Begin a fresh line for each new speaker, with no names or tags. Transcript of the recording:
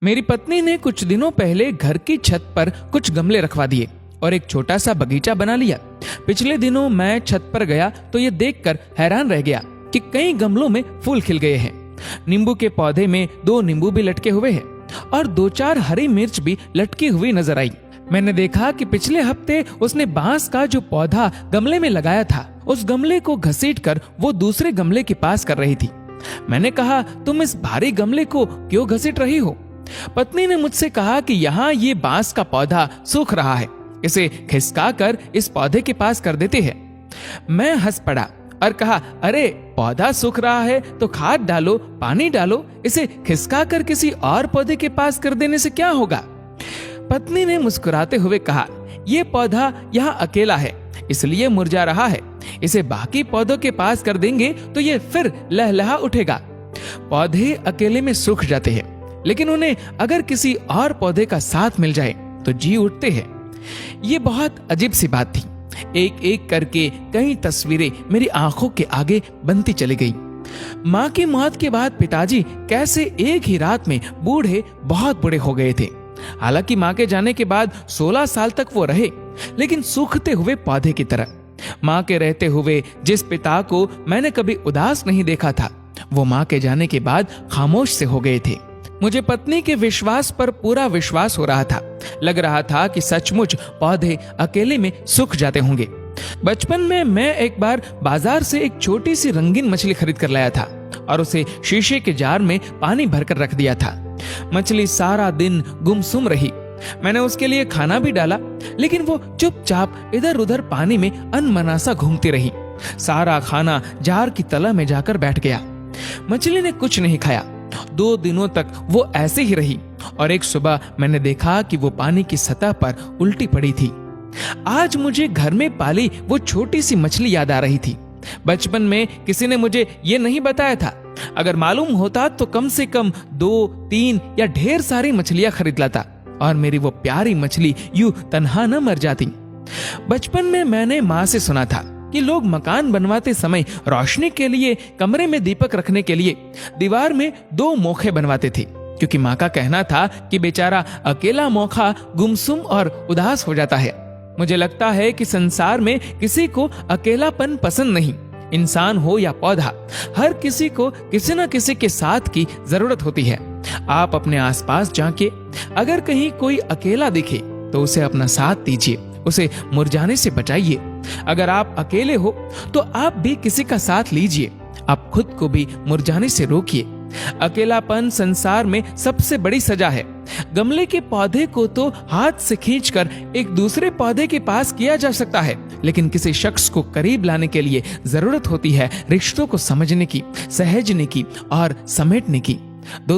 मेरी पत्नी ने कुछ दिनों पहले घर की छत पर कुछ गमले रखवा दिए और एक छोटा सा बगीचा बना लिया। पिछले दिनों मैं छत पर गया तो ये देखकर हैरान रह गया कि कई गमलों में फूल खिल गए हैं। नींबू के पौधे में 2 नींबू भी लटके हुए हैं और 2-4 हरी मिर्च भी लटकी हुई नजर आई। मैंने देखा कि पिछले हफ्ते उसने बांस का जो पौधा गमले में लगाया था, उस गमले को घसीटकर वो दूसरे गमले के पास कर रही थी। मैंने कहा, तुम इस भारी गमले को क्यों घसीट रही हो? पत्नी ने मुझसे कहा कि यहाँ ये बांस का पौधा सूख रहा है, इसे खिसकाकर इस पौधे के पास कर देते हैं। मैं हंस पड़ा और कहा, अरे पौधा सूख रहा है तो खाद डालो, पानी डालो, इसे खिसकाकर किसी और पौधे के पास कर देने से क्या होगा? पत्नी ने मुस्कुराते हुए कहा, ये पौधा यहाँ अकेला है इसलिए मुरझा रहा है, इसे बाकी पौधों के पास कर देंगे तो ये फिर लहलहा उठेगा। पौधे अकेले में सूख जाते हैं, लेकिन उन्हें अगर किसी और पौधे का साथ मिल जाए तो जी उठते हैं। ये बहुत अजीब सी बात थी। एक एक करके कई तस्वीरें मेरी आंखों के आगे बनती चली गई। माँ की मौत के बाद पिताजी कैसे एक ही रात में बहुत बूढ़े हो गए थे। हालांकि माँ के जाने के बाद 16 साल तक वो रहे, लेकिन सूखते हुए पौधे की तरह। माँ के रहते हुए जिस पिता को मैंने कभी उदास नहीं देखा था, वो माँ के जाने के बाद खामोश से हो गए थे। मुझे पत्नी के विश्वास पर पूरा विश्वास हो रहा था। लग रहा था कि सचमुच पौधे अकेले में सूख जाते होंगे। बचपन में मैं एक बार बाजार से एक छोटी सी रंगीन मछली खरीद कर लाया था और उसे शीशे के जार में पानी भरकर रख दिया था। मछली सारा दिन गुमसुम रही। मैंने उसके लिए खाना भी डाला, लेकिन वो चुपचाप इधर उधर पानी में अनमनासा घूमती रही। सारा खाना जार की तला में जाकर बैठ गया। मछली ने कुछ नहीं खाया। 2 दिनों तक वो ऐसे ही रही और एक सुबह मैंने देखा कि वो पानी की सतह पर उल्टी पड़ी थी। आज मुझे घर में पाली वो छोटी सी मछली याद आ रही थी। बचपन में किसी ने मुझे ये नहीं बताया था। अगर मालूम होता तो कम से कम 2-3 या ढेर सारी मछलियां खरीद लाता और मेरी वो प्यारी मछली यूं तन्हा न मर जाती। बचपन में मैंने माँ से सुना था कि लोग मकान बनवाते समय रोशनी के लिए कमरे में दीपक रखने के लिए दीवार में 2 मोखे बनवाते थे, क्योंकि माँ का कहना था कि बेचारा अकेला मोखा गुमसुम और उदास हो जाता है। मुझे लगता है कि संसार में किसी को अकेलापन पसंद नहीं। इंसान हो या पौधा, हर किसी को किसी न किसी के साथ की जरूरत होती है। आप अपने आसपास झांकिए, अगर कहीं कोई अकेला दिखे तो उसे अपना साथ दीजिए, उसे मुरझाने से बचाइए। अगर आप अकेले हो तो आप भी किसी का साथ लीजिए, आप खुद को भी मुरझाने से रोकिए। अकेलापन संसार में सबसे बड़ी सजा है। गमले के पौधे को तो हाथ से खींचकर एक दूसरे पौधे के पास किया जा सकता है, लेकिन किसी शख्स को करीब लाने के लिए जरूरत होती है रिश्तों को समझने की, सहेजने की और समेटने की। दोस्तों,